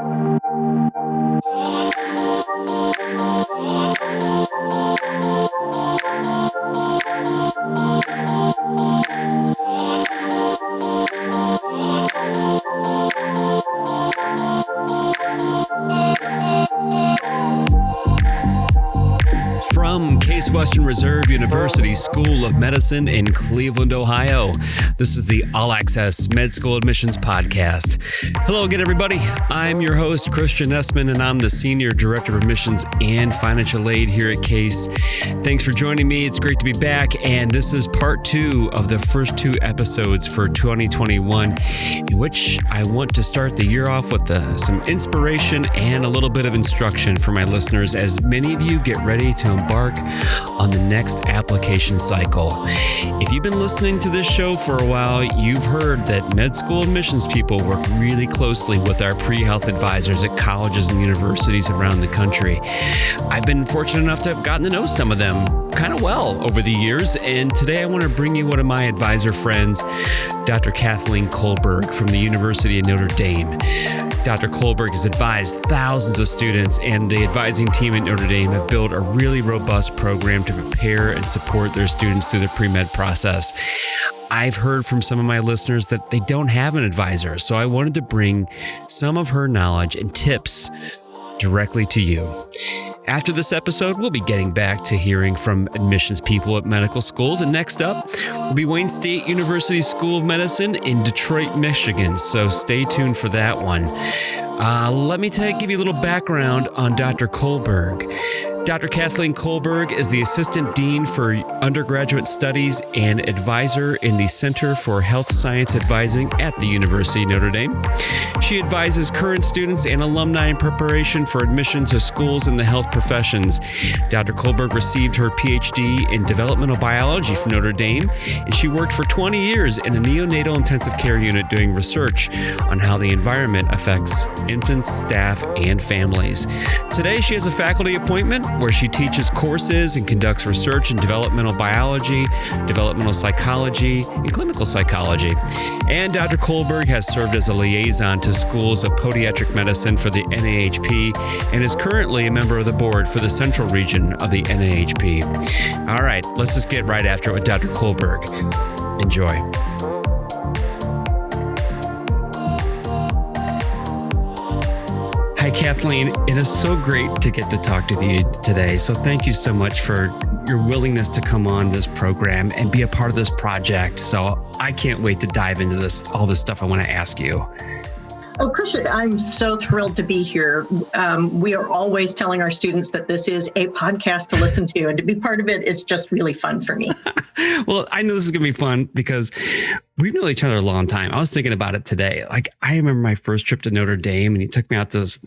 From Case Western Reserve University School of Medicine in Cleveland, Ohio, this is the All Access Med School Admissions Podcast. Hello again, everybody. I'm your host, Christian Essman, and I'm the Senior Director of Admissions and Financial Aid here at Case. Thanks for joining me. It's great to be back, and this is part 2 of the first 2 episodes for 2021, in which I want to start the year off with some inspiration and a little bit of instruction for my listeners as many of you get ready to embark on the next application cycle. If you've been listening to this show for a while, you've heard that med school admissions people work really closely with our pre-health advisors at colleges and universities around the country. I've been fortunate enough to have gotten to know some of them kind of well over the years, and today I want to bring you one of my advisor friends, Dr. Kathleen Kolberg from the University of Notre Dame. Dr. Kolberg has advised thousands of students, and the advising team at Notre Dame have built a really robust program to prepare and support their students through the pre-med process. I've heard from some of my listeners that they don't have an advisor, so I wanted to bring some of her knowledge and tips directly to you. After this episode, we'll be getting back to hearing from admissions people at medical schools. And next up will be Wayne State University School of Medicine in Detroit, Michigan. So stay tuned for that one. Let me give you a little background on Dr. Kolberg. Dr. Kathleen Kolberg is the Assistant Dean for Undergraduate Studies and Advisor in the Center for Health Science Advising at the University of Notre Dame. She advises current students and alumni in preparation for admission to schools in the health professions. Dr. Kolberg received her PhD in developmental biology from Notre Dame, and she worked for 20 years in a neonatal intensive care unit doing research on how the environment affects infants, staff, and families. Today, she has a faculty appointment where she teaches courses and conducts research in developmental biology, developmental psychology, and clinical psychology. And Dr. Kolberg has served as a liaison to schools of podiatric medicine for the NAHP and is currently a member of the board for the central region of the NAHP. All right, let's just get right after it with Dr. Kolberg. Enjoy. Hi, Kathleen. It is so great to get to talk to you today. So thank you so much for your willingness to come on this program and be a part of this project. So I can't wait to dive into all this stuff I want to ask you. Oh, Christian, I'm so thrilled to be here. We are always telling our students that this is a podcast to listen to, and to be part of it is just really fun for me. Well, I know this is going to be fun because we've known each other a long time. I was thinking about it today. Like, I remember my first trip to Notre Dame, and he took me out to this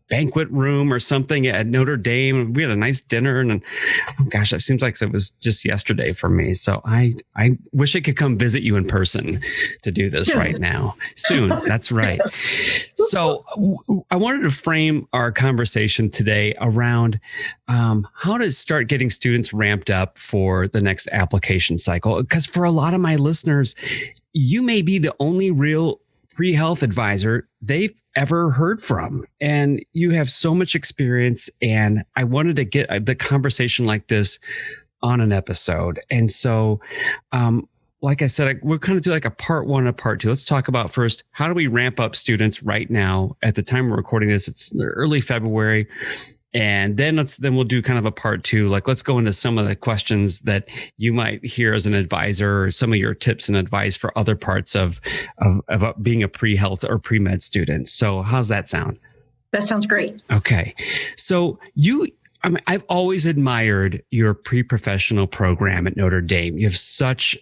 banquet room or something at Notre Dame, and we had a nice dinner. And oh gosh, it seems like it was just yesterday for me. So I wish I could come visit you in person to do this right now. Soon. That's right. So I wanted to frame our conversation today around how to start getting students ramped up for the next application cycle. Because for a lot of my listeners, you may be the only real pre-health advisor they've ever heard from. And you have so much experience. And I wanted to get the conversation like this on an episode. And so, like I said, we'll kind of do like a part 1 and a part 2. Let's talk about first, how do we ramp up students right now? At the time we're recording this, it's early February. And then we'll do kind of a part 2. Like, let's go into some of the questions that you might hear as an advisor, or some of your tips and advice for other parts of being a pre-health or pre-med student. So how's that sound? That sounds great. Okay. So I've always admired your pre-professional program at Notre Dame. You have such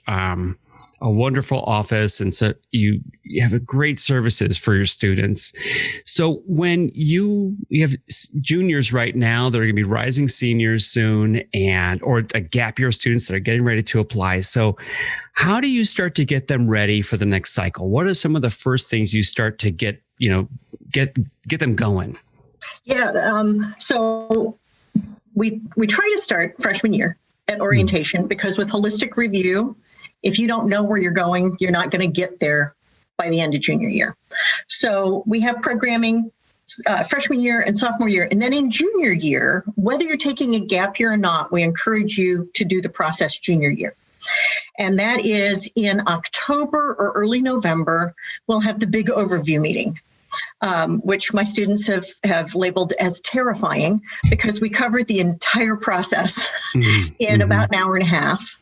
a wonderful office, and so you have great services for your students. So when you have juniors right now, they're going to be rising seniors soon, or a gap year students that are getting ready to apply. So how do you start to get them ready for the next cycle? What are some of the first things you start to get them going? Yeah. So we try to start freshman year at orientation, because with holistic review, if you don't know where you're going, you're not going to get there by the end of junior year. So we have programming freshman year and sophomore year. And then in junior year, whether you're taking a gap year or not, we encourage you to do the process junior year. And that is in October or early November, we'll have the big overview meeting, which my students have labeled as terrifying because we covered the entire process in about an hour and a half.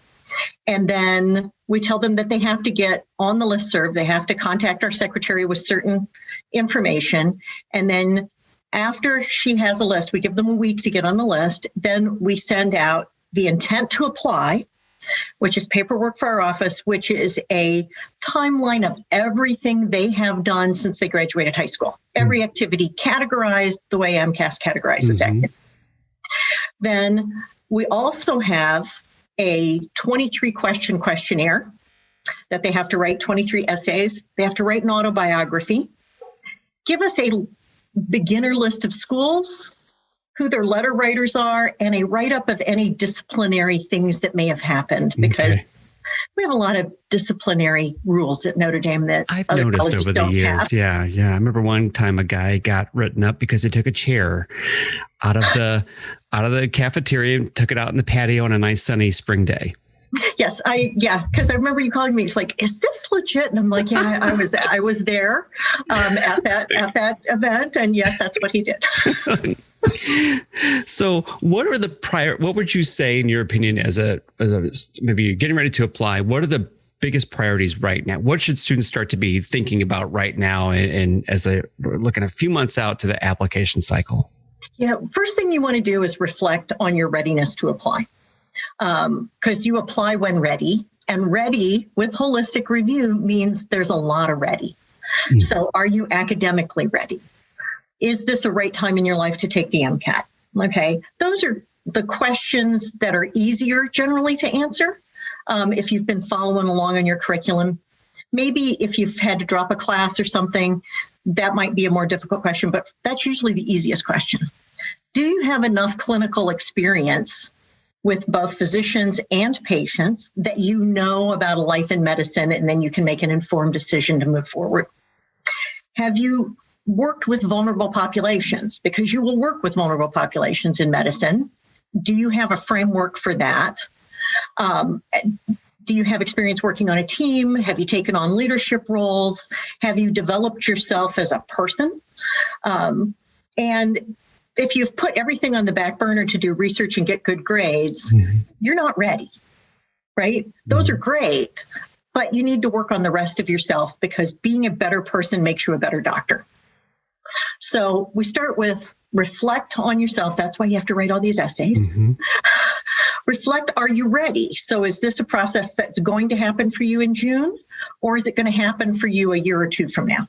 And then we tell them that they have to get on the listserv. They have to contact our secretary with certain information. And then after she has a list, we give them a week to get on the list. Then we send out the intent to apply, which is paperwork for our office, which is a timeline of everything they have done since they graduated high school. Every activity categorized the way MCAS categorizes activity. Then we also have a 23-question questionnaire that they have to write 23 essays. They have to write an autobiography. Give us a beginner list of schools, who their letter writers are, and a write-up of any disciplinary things that may have happened, because we have a lot of disciplinary rules at Notre Dame that I've noticed over the years. Have. Yeah. I remember one time a guy got written up because he took a chair out of the cafeteria and took it out in the patio on a nice sunny spring day. Yes, because I remember you calling me. It's like, is this legit? And I'm like, yeah, I was there at that event, and yes, that's what he did. So, what would you say, in your opinion, as a maybe you're getting ready to apply? What are the biggest priorities right now? What should students start to be thinking about right now, and as we're looking a few months out to the application cycle? First thing you want to do is reflect on your readiness to apply. Because you apply when ready, and ready with holistic review means there's a lot of ready. So are you academically ready? Is this a right time in your life to take the MCAT? Okay, those are the questions that are easier generally to answer if you've been following along on your curriculum. Maybe if you've had to drop a class or something, that might be a more difficult question, but that's usually the easiest question. Do you have enough clinical experience with both physicians and patients that you know about a life in medicine, and then you can make an informed decision to move forward? Have you worked with vulnerable populations? Because you will work with vulnerable populations in medicine. Do you have a framework for that? Do you have experience working on a team? Have you taken on leadership roles? Have you developed yourself as a person? And if you've put everything on the back burner to do research and get good grades, you're not ready, right? Those are great, but you need to work on the rest of yourself, because being a better person makes you a better doctor. So we start with reflect on yourself. That's why you have to write all these essays. Reflect, are you ready? So is this a process that's going to happen for you in June, or is it going to happen for you a year or two from now?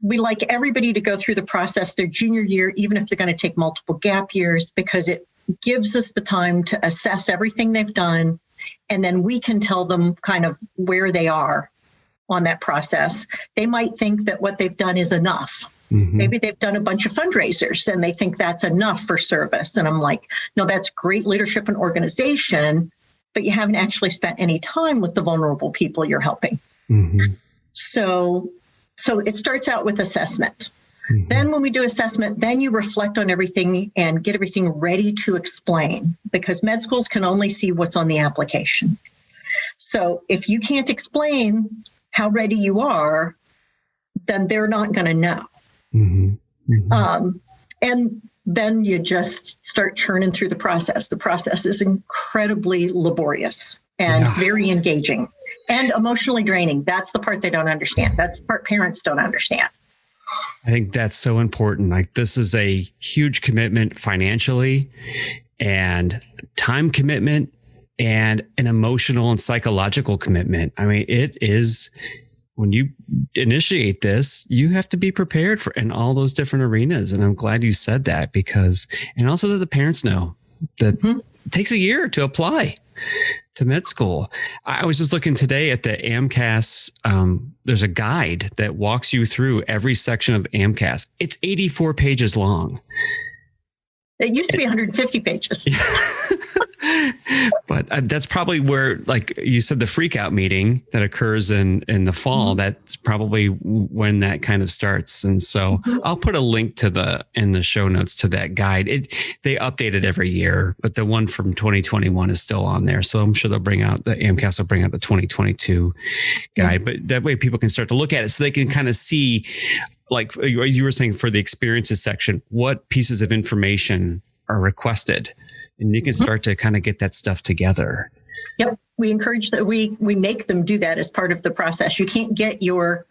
We like everybody to go through the process their junior year, even if they're going to take multiple gap years, because it gives us the time to assess everything they've done. And then we can tell them kind of where they are on that process. They might think that what they've done is enough. Maybe they've done a bunch of fundraisers and they think that's enough for service. And I'm like, no, that's great leadership and organization, but you haven't actually spent any time with the vulnerable people you're helping. So it starts out with assessment. Then when we do assessment, then you reflect on everything and get everything ready to explain, because med schools can only see what's on the application. So if you can't explain how ready you are, then they're not going to know. And then you just start churning through the process. The process is incredibly laborious and very engaging and emotionally draining. That's the part they don't understand. That's the part parents don't understand. I think that's so important. Like, this is a huge commitment financially, and time commitment, and an emotional and psychological commitment. I mean, it is, when you initiate this, you have to be prepared for in all those different arenas. And I'm glad you said that, because, and also that the parents know that it takes a year to apply to med school. I was just looking today at the AMCAS. There's a guide that walks you through every section of AMCAS. It's 84 pages long. It used to be 150 pages. But that's probably where, like you said, the freak out meeting that occurs in the fall, that's probably when that kind of starts. And so I'll put a link in the show notes to that guide. They update it every year, but the one from 2021 is still on there. So I'm sure the AMCAS will bring out the 2022 guide, but that way people can start to look at it so they can kind of see, like you were saying, for the experiences section, what pieces of information are requested. And you can start to kind of get that stuff together. Yep. We encourage that we make them do that as part of the process. You can't get your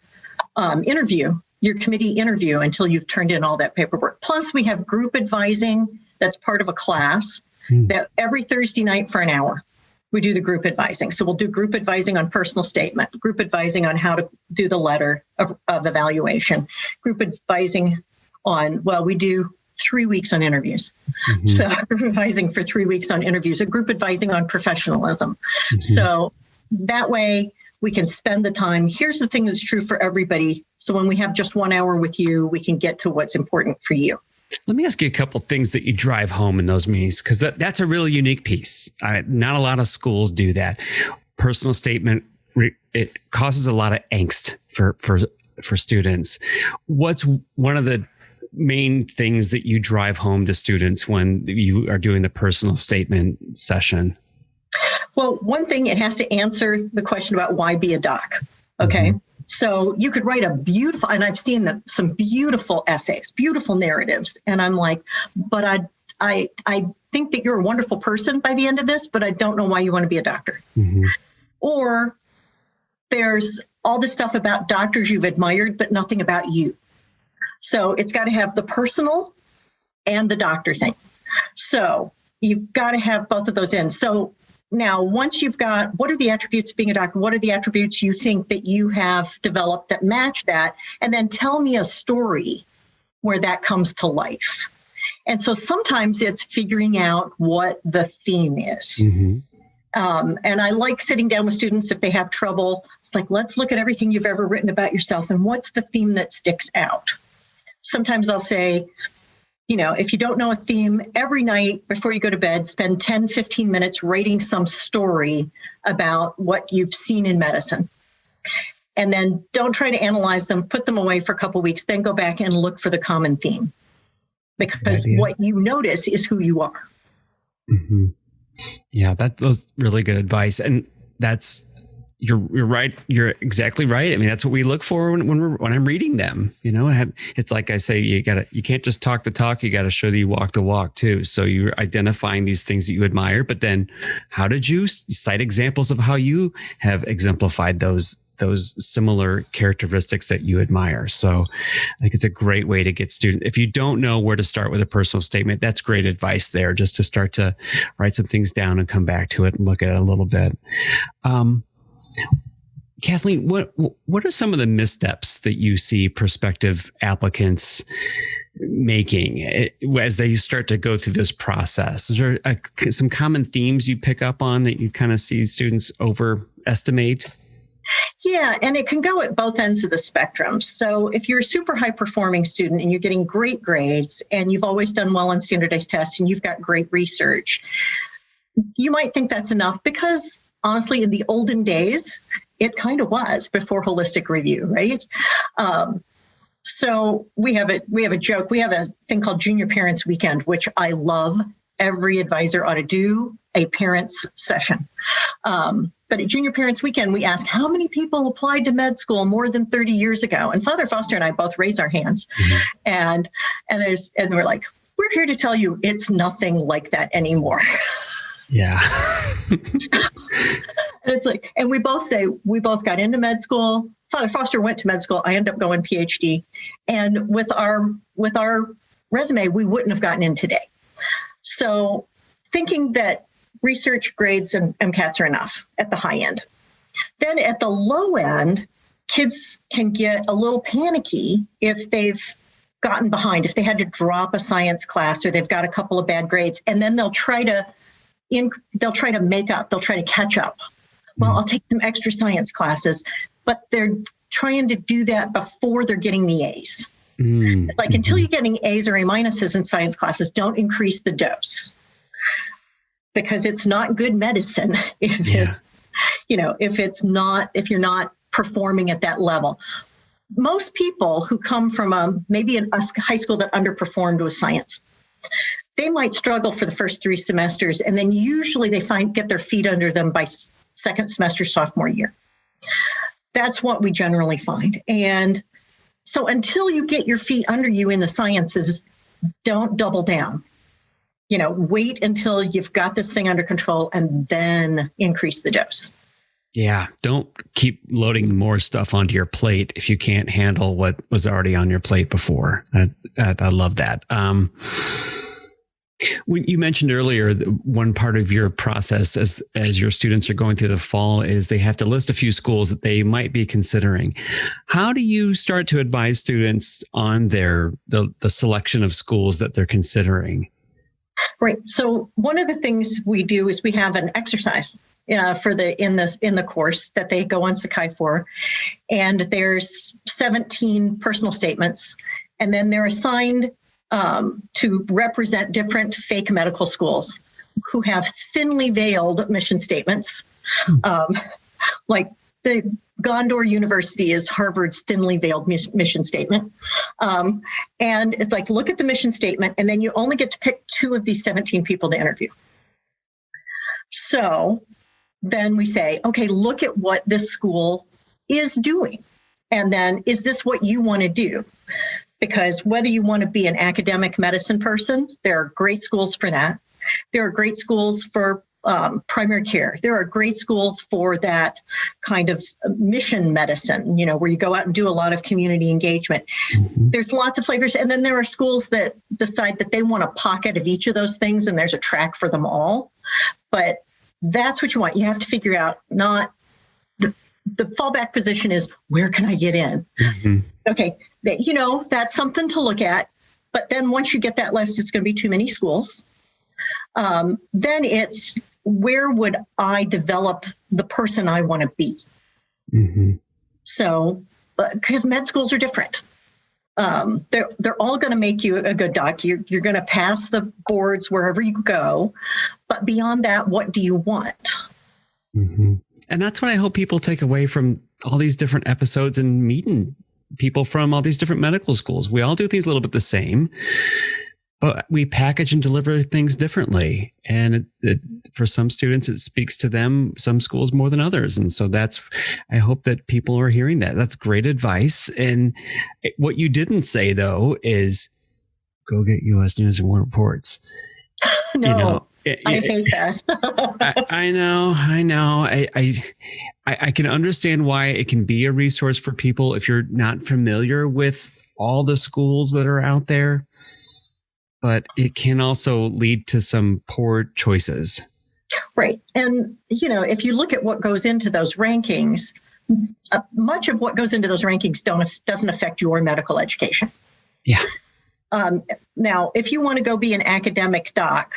your committee interview until you've turned in all that paperwork. Plus, we have group advising that's part of a class that every Thursday night for an hour, we do the group advising. So we'll do group advising on personal statement, group advising on how to do the letter of evaluation, group advising on, we do 3 weeks on interviews. So group advising for 3 weeks on interviews, a group advising on professionalism. So that way we can spend the time. Here's the thing that's true for everybody. So when we have just 1 hour with you, we can get to what's important for you. Let me ask you a couple of things that you drive home in those meetings, because that's a really unique piece. Not a lot of schools do that. Personal statement, it causes a lot of angst for students. What's one of the main things that you drive home to students when you are doing the personal statement session? Well, one thing, it has to answer the question about why be a doc. Okay. So you could write a beautiful, and I've seen some beautiful essays, beautiful narratives. And I'm like, but I think that you're a wonderful person by the end of this, but I don't know why you want to be a doctor. Or there's all this stuff about doctors you've admired, but nothing about you. So it's got to have the personal and the doctor thing. So you've got to have both of those in. So now, once you've got, what are the attributes of being a doctor? What are the attributes you think that you have developed that match that? And then tell me a story where that comes to life. And so sometimes it's figuring out what the theme is. And I like sitting down with students if they have trouble. It's like, let's look at everything you've ever written about yourself and what's the theme that sticks out. Sometimes I'll say, if you don't know a theme, every night before you go to bed, spend 10, 15 minutes writing some story about what you've seen in medicine. And then don't try to analyze them, put them away for a couple of weeks, then go back and look for the common theme. Because what you notice is who you are. Yeah, that's really good advice. And you're right. You're exactly right. I mean, that's what we look for when I'm reading them. It's like I say, you can't just talk the talk. You got to show that you walk the walk too. So you're identifying these things that you admire, but then how did you cite examples of how you have exemplified those similar characteristics that you admire? So I think it's a great way to get students. If you don't know where to start with a personal statement, that's great advice there, just to start to write some things down and come back to it and look at it a little bit. Kathleen, what are some of the missteps that you see prospective applicants making as they start to go through this process? Is there some common themes you pick up on that you kind of see students overestimate? Yeah, and it can go at both ends of the spectrum. So if you're a super high performing student and you're getting great grades and you've always done well on standardized tests and you've got great research, you might think that's enough because honestly, in the olden days, it kind of was before holistic review, right? So we have a joke. We have a thing called Junior Parents Weekend, which I love. Every advisor ought to do a parents session. But at Junior Parents Weekend, we ask how many people applied to med school more than 30 years ago. And Father Foster and I both raise our hands, and we're like, we're here to tell you it's nothing like that anymore. Yeah. And it's like, and we both say we both got into med school. Father Foster went to med school. I ended up going PhD. And with our resume, we wouldn't have gotten in today. So thinking that research grades and MCATs are enough at the high end. Then at the low end, kids can get a little panicky if they've gotten behind, if they had to drop a science class or they've got a couple of bad grades, and then they'll try to make up, they'll try to catch up. Well, I'll take some extra science classes, but they're trying to do that before they're getting the A's. It's like until you're getting A's or A minuses in science classes, don't increase the dose, because it's not good medicine if you're not performing at that level. Most people who come from maybe a high school that underperformed with science, they might struggle for the first 3 semesters, and then usually they get their feet under them by second semester, sophomore year. That's what we generally find. And so until you get your feet under you in the sciences, don't double down. Wait until you've got this thing under control and then increase the dose. Yeah. Don't keep loading more stuff onto your plate if you can't handle what was already on your plate before. I love that. When you mentioned earlier, one part of your process as your students are going through the fall is they have to list a few schools that they might be considering. How do you start to advise students on the selection of schools that they're considering? Right. So one of the things we do is we have an exercise in the course that they go on Sakai for, and there's 17 personal statements, and then they're assigned to represent different fake medical schools who have thinly veiled mission statements. Like the Gondor University is Harvard's thinly veiled mission statement. And it's like, look at the mission statement, and then you only get to pick 2 of these 17 people to interview. So then we say, okay, look at what this school is doing. And then, is this what you want to do? Because whether you want to be an academic medicine person, there are great schools for that. There are great schools for primary care. There are great schools for that kind of mission medicine, where you go out and do a lot of community engagement. Mm-hmm. There's lots of flavors. And then there are schools that decide that they want a pocket of each of those things, and there's a track for them all. But that's what you want. You have to figure out, not the fallback position is, where can I get in? Mm-hmm. Okay, that's something to look at. But then once you get that list, it's going to be too many schools. Then it's, where would I develop the person I want to be? Mm-hmm. So, because med schools are different. They're all going to make you a good doc. You're going to pass the boards wherever you go. But beyond that, what do you want? Mm-hmm. And that's what I hope people take away from all these different episodes and meeting people from all these different medical schools. We all do things a little bit the same, but we package and deliver things differently. And for some students, it speaks to them, some schools more than others. And so I hope that people are hearing that. That's great advice. And what you didn't say, though, is go get U.S. News and World Reports. No. I hate that. I know. I can understand why it can be a resource for people if you're not familiar with all the schools that are out there, but it can also lead to some poor choices. Right. And, if you look at what goes into those rankings, much of what goes into those rankings doesn't affect your medical education. Yeah. Now, if you want to go be an academic doc,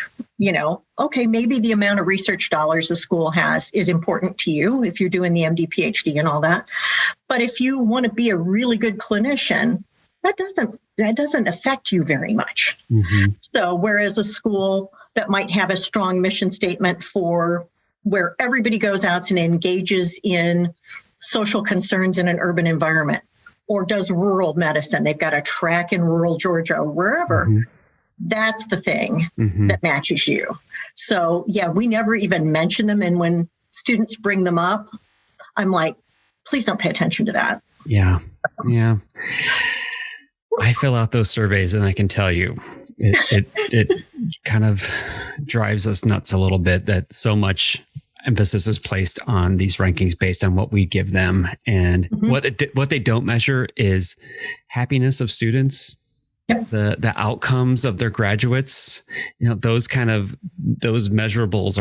okay, maybe the amount of research dollars the school has is important to you if you're doing the MD, PhD and all that. But if you want to be a really good clinician, that doesn't affect you very much. Mm-hmm. So whereas a school that might have a strong mission statement for where everybody goes out and engages in social concerns in an urban environment, or does rural medicine, they've got a track in rural Georgia or wherever, mm-hmm. That's the thing mm-hmm. that matches you. So yeah, we never even mention them. And when students bring them up, I'm like, please don't pay attention to that. Yeah. Yeah. I fill out those surveys and I can tell you it kind of drives us nuts a little bit that so much emphasis is placed on these rankings based on what we give them. And mm-hmm. what they don't measure is happiness of students, yep. the outcomes of their graduates. Those measurables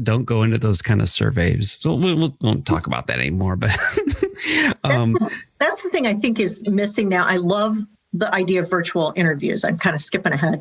don't go into those kind of surveys. So we won't talk about that anymore, but that's the thing I think is missing now. I love the idea of virtual interviews. I'm kind of skipping ahead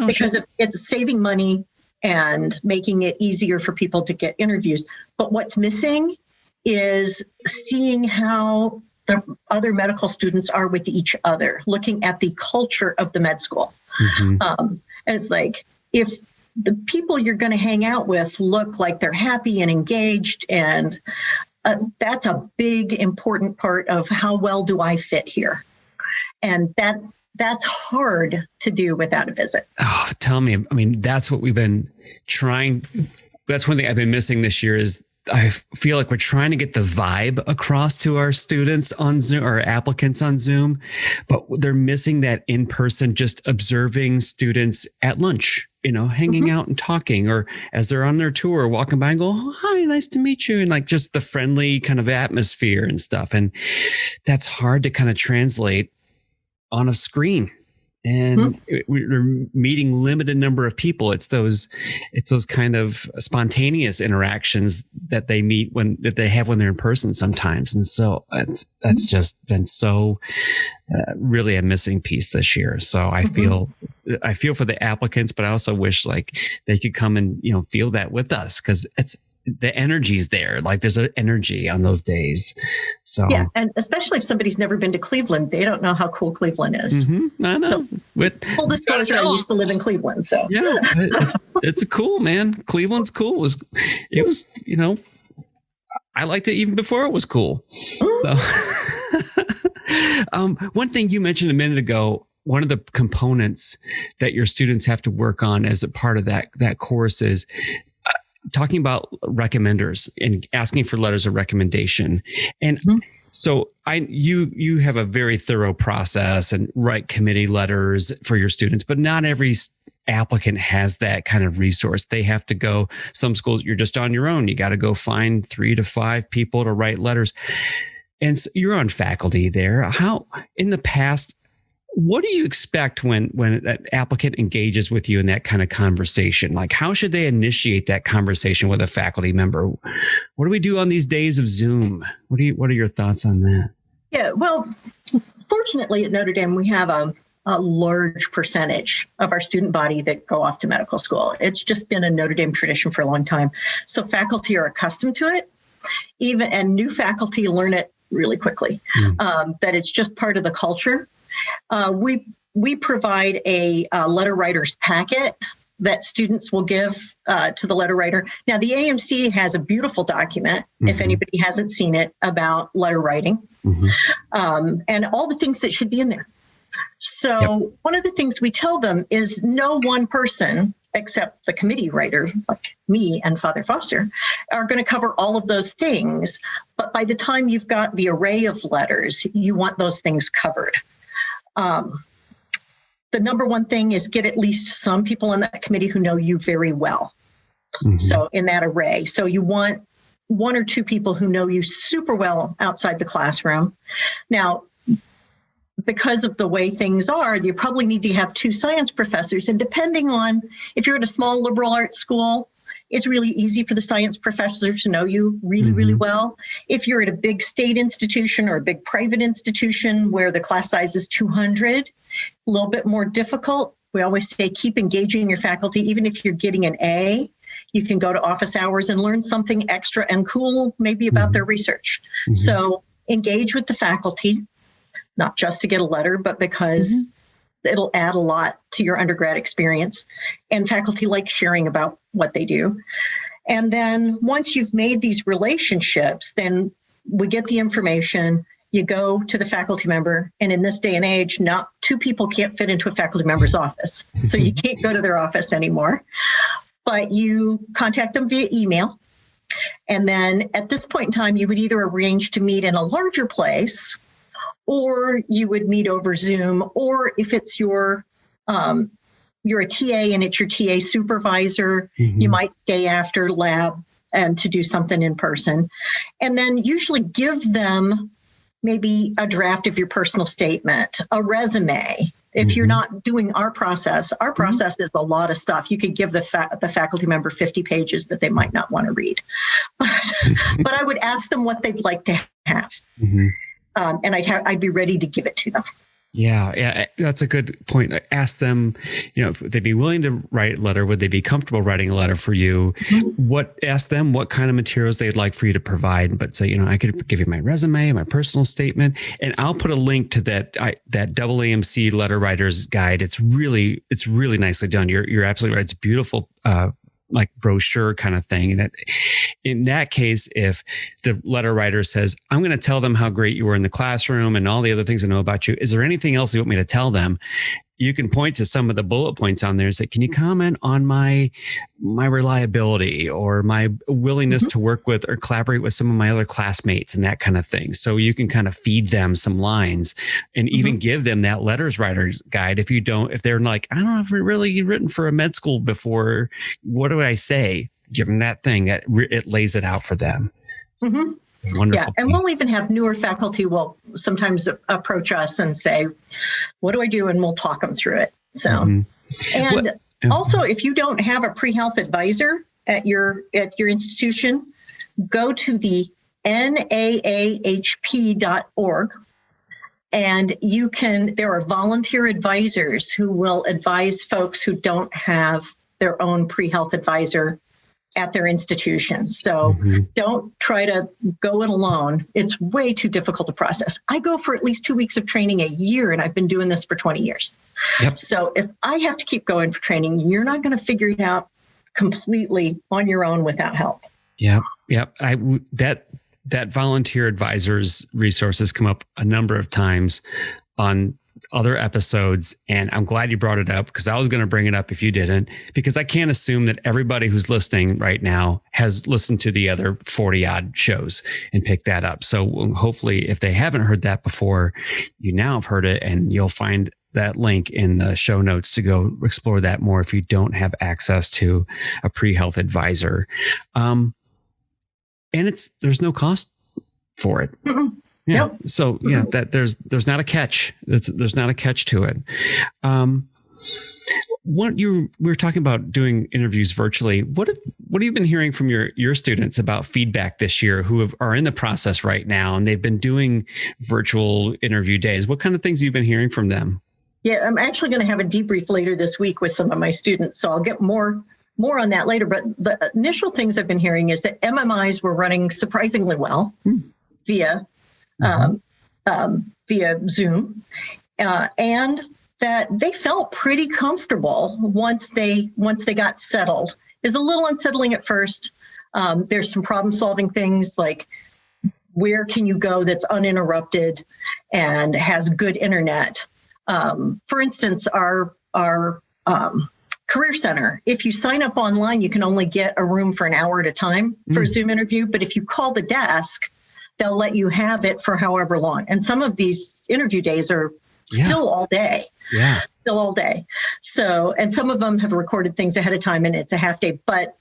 because it's saving money and making it easier for people to get interviews. But what's missing is seeing how the other medical students are with each other, looking at the culture of the med school. And it's like, if the people you're going to hang out with look like they're happy and engaged, and that's a big, important part of how well do I fit here. And that's hard to do without a visit. Oh, tell me. I mean, that's what we've been trying. That's one thing I've been missing this year is I feel like we're trying to get the vibe across to our students on Zoom or applicants on Zoom, but they're missing that in person, just observing students at lunch, hanging out and talking, or as they're on their tour, walking by and go, oh, hi, nice to meet you. And like just the friendly kind of atmosphere and stuff. And that's hard to kind of translate on a screen. And we're meeting limited number of people. It's those kind of spontaneous interactions that they have when they're in person sometimes. And so that's just been so really a missing piece this year. So I feel for the applicants, but I also wish like they could come and, feel that with us, because the energy's there. Like there's an energy on those days. So yeah, and especially if somebody's never been to Cleveland, they don't know how cool Cleveland is. I know. So, full disclosure, I used to live in Cleveland, so yeah, it's cool, man. Cleveland's cool. It was, I liked it even before it was cool. So, one thing you mentioned a minute ago, one of the components that your students have to work on as a part of that course is talking about recommenders and asking for letters of recommendation. And so you have a very thorough process and write committee letters for your students, but not every applicant has that kind of resource. They have to go, some schools, you're just on your own. You got to go find 3 to 5 people to write letters. And so you're on faculty there. How, in the past, what do you expect when an applicant engages with you in that kind of conversation? Like, how should they initiate that conversation with a faculty member? What do we do on these days of Zoom? What are your thoughts on that? Yeah, well, fortunately at Notre Dame, we have a large percentage of our student body that go off to medical school. It's just been a Notre Dame tradition for a long time. So faculty are accustomed to it, and new faculty learn it really quickly, that it's just part of the culture. We provide a letter writer's packet that students will give to the letter writer. Now, the AMC has a beautiful document, if anybody hasn't seen it, about letter writing, and all the things that should be in there. So one of the things we tell them is no one person, except the committee writer, like me and Father Foster, are going to cover all of those things. But by the time you've got the array of letters, you want those things covered. The number one thing is get at least some people in that committee who know you very well. So in that array, so you want 1 or 2 people who know you super well outside the classroom. Now, because of the way things are, you probably need to have 2 science professors. And depending on if you're at a small liberal arts school, it's really easy for the science professors to know you really, really well. If you're at a big state institution or a big private institution where the class size is 200, a little bit more difficult. We always say keep engaging your faculty. Even if you're getting an A, you can go to office hours and learn something extra and cool, maybe about their research. So engage with the faculty, not just to get a letter, but because it'll add a lot to your undergrad experience. And faculty like sharing about what they do. And then once you've made these relationships, then we get the information, you go to the faculty member. And in this day and age, not 2 people can't fit into a faculty member's office. So you can't go to their office anymore. But you contact them via email. And then at this point in time, you would either arrange to meet in a larger place, or you would meet over Zoom, or if it's you're a TA and it's your TA supervisor, you might stay after lab and to do something in person. And then usually give them maybe a draft of your personal statement, a resume. If you're not doing our process is a lot of stuff. You could give the faculty member 50 pages that they might not want to read. But I would ask them what they'd like to have. And I'd be ready to give it to them. Yeah, that's a good point. Ask them, if they'd be willing to write a letter, would they be comfortable writing a letter for you? Ask them what kind of materials they'd like for you to provide, but say, I could give you my resume, my personal statement, and I'll put a link to that AAMC letter writer's guide. It's really nicely done. You're absolutely right. It's beautiful, like brochure kind of thing. And in that case, if the letter writer says, I'm going to tell them how great you were in the classroom and all the other things I know about you, is there anything else you want me to tell them? You can point to some of the bullet points on there and say, can you comment on my reliability or my willingness to work with or collaborate with some of my other classmates and that kind of thing. So you can kind of feed them some lines and even give them that letters writer's guide. If they're like, I don't know if I've really written for a med school before, what do I say? Give them that thing that it lays it out for them. Mm-hmm. Wonderful. Yeah, and we'll even have newer faculty will sometimes approach us and say, what do I do? And we'll talk them through it. So, also, if you don't have a pre-health advisor at your institution, go to the naahp.org and there are volunteer advisors who will advise folks who don't have their own pre-health advisor at their institution. So don't try to go it alone. It's way too difficult to process. I go for at least 2 weeks of training a year, and I've been doing this for 20 years. Yep. So if I have to keep going for training, you're not going to figure it out completely on your own without help. Yep. That volunteer advisors resources come up a number of times on other episodes, and I'm glad you brought it up because I was going to bring it up if you didn't, because I can't assume that everybody who's listening right now has listened to the other 40 odd shows and picked that up. So hopefully if they haven't heard that before, you now have heard it, and you'll find that link in the show notes to go explore that more if you don't have access to a pre-health advisor. And there's no cost for it. Mm-mm. Yeah. Yep. So that there's not a catch. There's not a catch to it. We were talking about doing interviews virtually. What have you been hearing from your students about feedback this year who are in the process right now, and they've been doing virtual interview days? What kind of things have you been hearing from them? Yeah, I'm actually going to have a debrief later this week with some of my students, so I'll get more on that later. But the initial things I've been hearing is that MMIs were running surprisingly well via Zoom, and that they felt pretty comfortable once they got settled. It's a little unsettling at first. There's some problem solving things like where can you go that's uninterrupted and has good internet. For instance, our Career Center, if you sign up online, you can only get a room for an hour at a time for a Zoom interview. But if you call the desk, they'll let you have it for however long. And some of these interview days are still all day. Yeah. Still all day. So, and some of them have recorded things ahead of time and it's a half day, but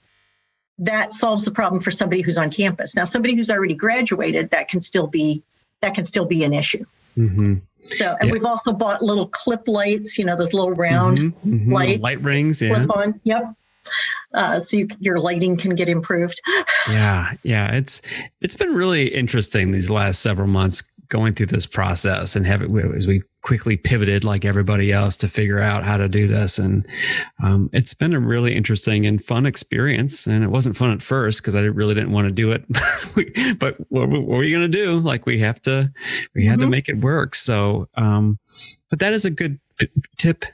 that solves the problem for somebody who's on campus. Now, somebody who's already graduated, that can still be an issue. Mm-hmm. So, and we've also bought little clip lights, those little round light rings. Clip on. Yep. So your lighting can get improved. Yeah. It's been really interesting these last several months going through this process and as we quickly pivoted like everybody else to figure out how to do this. And it's been a really interesting and fun experience. And it wasn't fun at first because I really didn't want to do it. But what were you going to do? Like we had to make it work. So, but that is a good tip,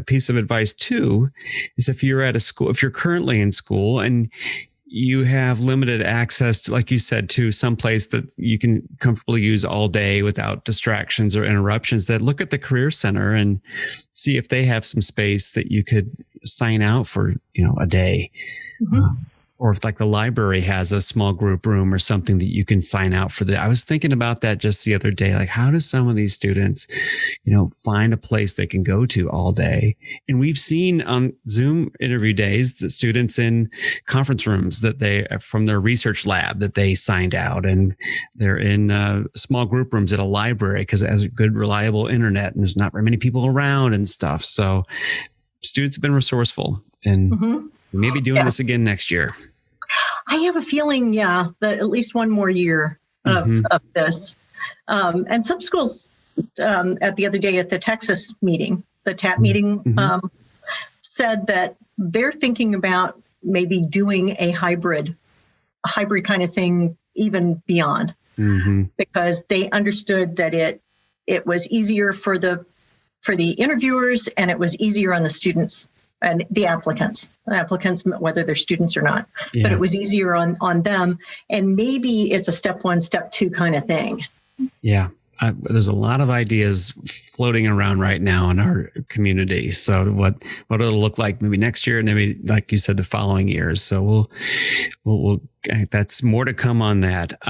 piece of advice too, is if you're at a school, if you're currently in school and you have limited access to, like you said, to some place that you can comfortably use all day without distractions or interruptions, that look at the Career Center and see if they have some space that you could sign out for, a day. Or if like the library has a small group room or something that you can sign out for. I was thinking about that just the other day. Like, how do some of these students, find a place they can go to all day? And we've seen on Zoom interview days the students in conference rooms from their research lab that they signed out, and they're in small group rooms at a library because it has good, reliable internet and there's not very many people around and stuff. So students have been resourceful and maybe doing this again next year. I have a feeling, that at least one more year of this. And some schools at the other day at the Texas meeting, the TAP meeting, said that they're thinking about maybe doing a hybrid kind of thing even beyond, because they understood that it was easier for the interviewers, and it was easier on the students and the applicants, whether they're students or not, but it was easier on them. And maybe it's a step 1, step 2 kind of thing. Yeah. There's a lot of ideas floating around right now in our community. So what it'll look like maybe next year, and maybe, like you said, the following years. So we'll that's more to come on that.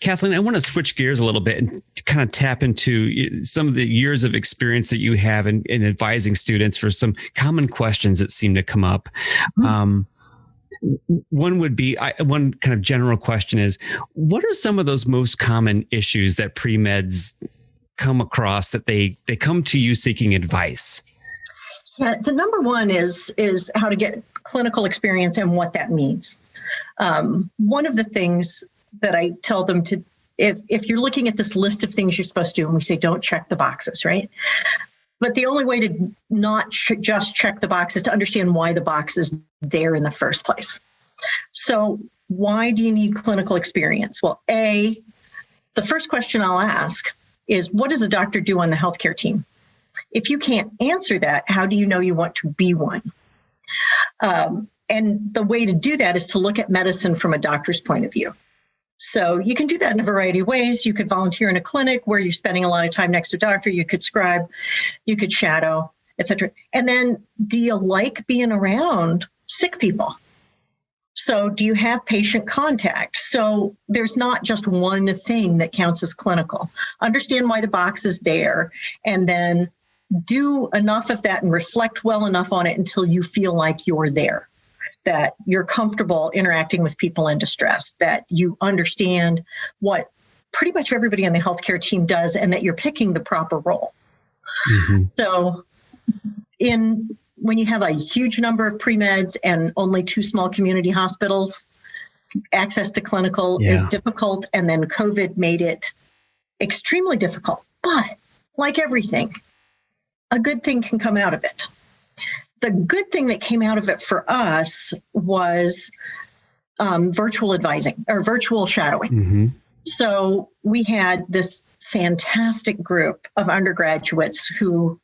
Kathleen, I want to switch gears a little bit and kind of tap into some of the years of experience that you have in advising students for some common questions that seem to come up. One would be, one kind of general question is, what are some of those most common issues that pre-meds come across that they come to you seeking advice? Yeah, the number one is how to get clinical experience and what that means. One of the things that I tell them to, if you're looking at this list of things you're supposed to do, and we say, don't check the boxes, right? But the only way to not just check the box is to understand why the box is there in the first place. So why do you need clinical experience? Well, the first question I'll ask is, what does a doctor do on the healthcare team? If you can't answer that, how do you know you want to be one? And the way to do that is to look at medicine from a doctor's point of view. So you can do that in a variety of ways. You could volunteer in a clinic where you're spending a lot of time next to a doctor. You could scribe, you could shadow, et cetera. And then, do you like being around sick people? So do you have patient contact? So there's not just one thing that counts as clinical. Understand why the box is there, and then do enough of that and reflect well enough on it until you feel like you're there, that you're comfortable interacting with people in distress, that you understand what pretty much everybody on the healthcare team does, and that you're picking the proper role. So when you have a huge number of pre-meds and only 2 small community hospitals, access to clinical is difficult. And then COVID made it extremely difficult. But like everything, a good thing can come out of it. The good thing that came out of it for us was virtual advising or virtual shadowing. So we had this fantastic group of undergraduates who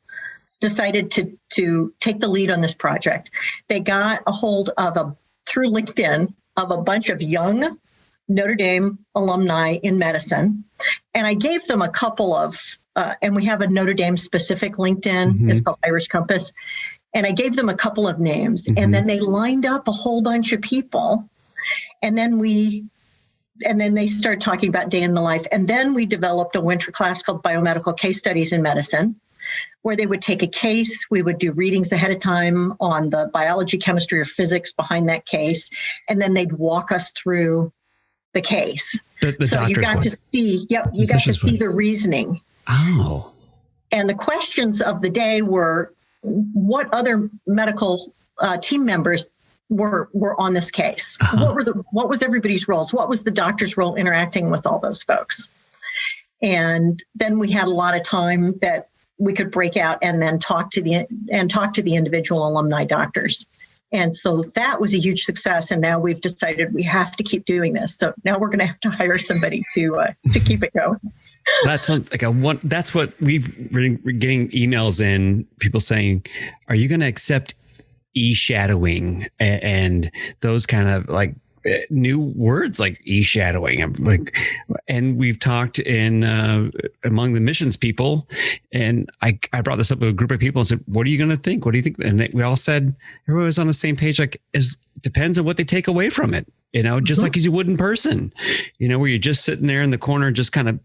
decided to take the lead on this project. They got a hold of through LinkedIn of a bunch of young Notre Dame alumni in medicine. And I gave them a couple of, and we have a Notre Dame specific LinkedIn, it's called Irish Compass. And I gave them a couple of names, and then they lined up a whole bunch of people. And then they started talking about day in the life. And then we developed a winter class called Biomedical Case Studies in Medicine, where they would take a case. We would do readings ahead of time on the biology, chemistry, or physics behind that case. And then they'd walk us through the case. So you got to see, the reasoning. Oh. And the questions of the day were, what other medical team members were on this case? What was everybody's roles? What was the doctor's role interacting with all those folks? And then we had a lot of time that we could break out and then talk to the individual alumni doctors. And so that was a huge success. And now we've decided we have to keep doing this. So now we're going to have to hire somebody to keep it going. That sounds like that's what we're getting emails in, people saying, are you going to accept e-shadowing and those kind of like new words like e-shadowing? I'm like, and we've talked in among the missions people, and I brought this up with a group of people and said, what are you going to think? What do you think? And we all said, everyone was on the same page. Like, depends on what they take away from it. Just like as you would in person, were you just sitting there in the corner, just kind of,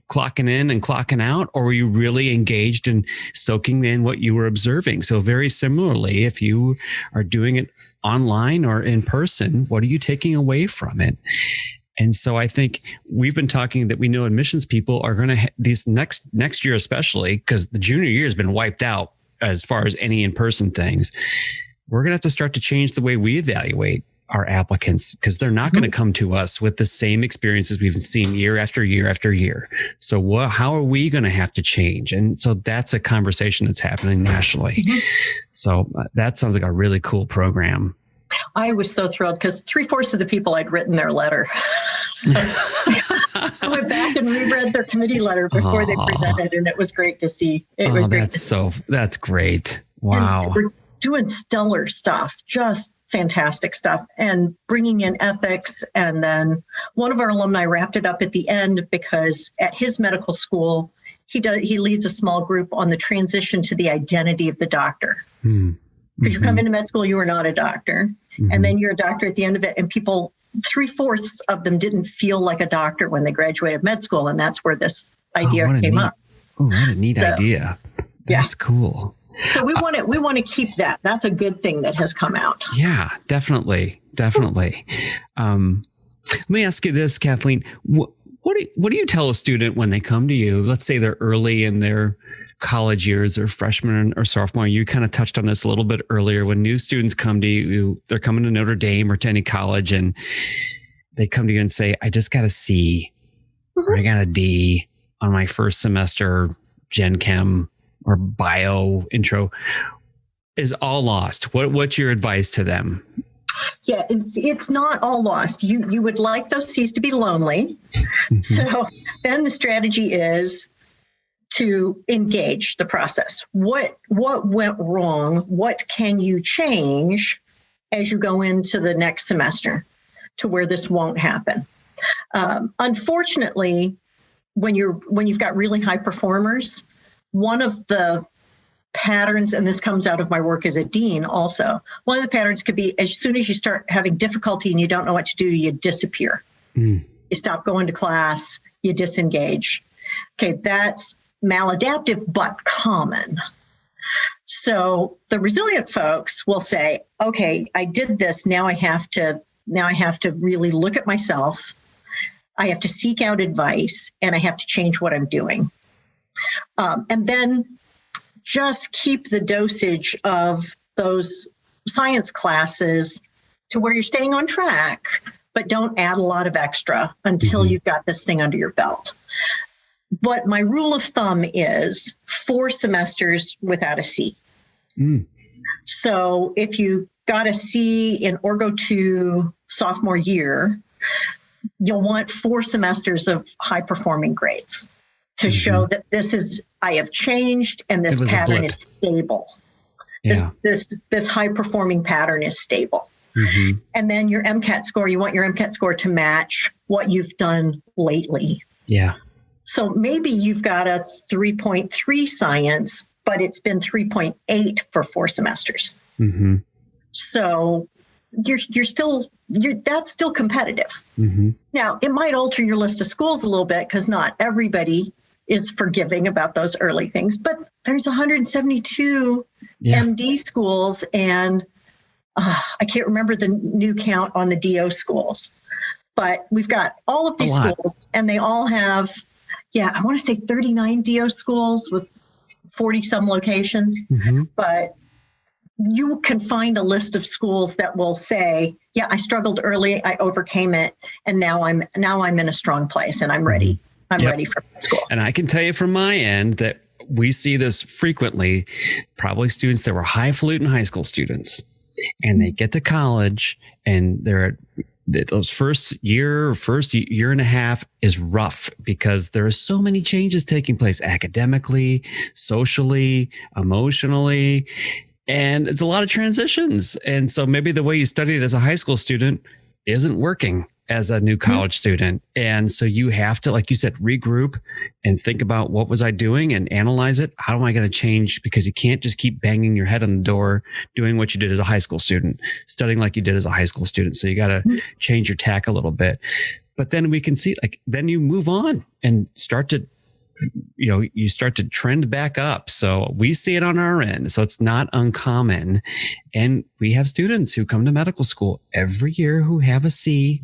clocking in and clocking out, or were you really engaged in soaking in what you were observing? So very similarly, if you are doing it online or in person, what are you taking away from it? And so I think we've been talking that we know admissions people are going to these next year, especially because the junior year has been wiped out as far as any in-person things. We're going to have to start to change the way we evaluate our applicants, because they're not going to come to us with the same experiences we've seen year after year after year. So how are we going to have to change? And so that's a conversation that's happening nationally. So that sounds like a really cool program. I was so thrilled because 3/4 of the people I'd written their letter. I went back and reread their committee letter before they presented, and it was great to see. That's great. Wow. And we're doing stellar stuff, just fantastic stuff, and bringing in ethics. And then one of our alumni wrapped it up at the end because at his medical school, he leads a small group on the transition to the identity of the doctor. Because you come into med school, you are not a doctor. And then you're a doctor at the end of it. And people, 3/4 of them didn't feel like a doctor when they graduated med school. And that's where this idea came up. Oh, what a neat idea. That's cool. So we want to keep that. That's a good thing that has come out. Yeah, definitely. Let me ask you this, Kathleen. What do you tell a student when they come to you? Let's say they're early in their college years or freshman or sophomore. You kind of touched on this a little bit earlier. When new students come to you, they're coming to Notre Dame or to any college, and they come to you and say, I just got a C or I got a D on my first semester Gen Chem or bio intro. Is all lost. What's your advice to them? Yeah, it's not all lost. You would like those C's to be lonely. So then the strategy is to engage the process. What went wrong? What can you change as you go into the next semester to where this won't happen? Unfortunately, when you've got really high performers, one of the patterns, and this comes out of my work as a dean also, one of the patterns could be as soon as you start having difficulty and you don't know what to do, you disappear. You stop going to class, you disengage. Okay, that's maladaptive, but common. So the resilient folks will say, okay, I did this. Now I have to really look at myself. I have to seek out advice, and I have to change what I'm doing. And then just keep the dosage of those science classes to where you're staying on track, but don't add a lot of extra until you've got this thing under your belt. But my rule of thumb is 4 semesters without a C. So if you got a C in Orgo 2 sophomore year, you'll want 4 semesters of high performing grades to show that I have changed and this pattern is stable. Yeah. This high performing pattern is stable. And then your MCAT score, you want your MCAT score to match what you've done lately. Yeah. So maybe you've got a 3.3 science, but it's been 3.8 for 4 semesters. So that's still competitive. Now, it might alter your list of schools a little bit because not everybody is forgiving about those early things, but there's 172 MD schools, and I can't remember the new count on the DO schools, but we've got all of these schools, and they all have, I want to say 39 DO schools with 40 some locations, but you can find a list of schools that will say, I struggled early, I overcame it, and now I'm in a strong place and I'm ready. I'm ready for school. And I can tell you from my end that we see this frequently, probably students that were highfalutin high school students, and they get to college and those first year and a half is rough because there are so many changes taking place academically, socially, emotionally, and it's a lot of transitions. And so maybe the way you studied as a high school student isn't working as a new college student. And so you have to, like you said, regroup and think about what was I doing and analyze it. How am I going to change? Because you can't just keep banging your head on the door, doing what you did as a high school student, studying like you did as a high school student. So you got to change your tack a little bit. But then we can see, then you move on and start to trend back up. So we see it on our end. So it's not uncommon. And we have students who come to medical school every year who have a C,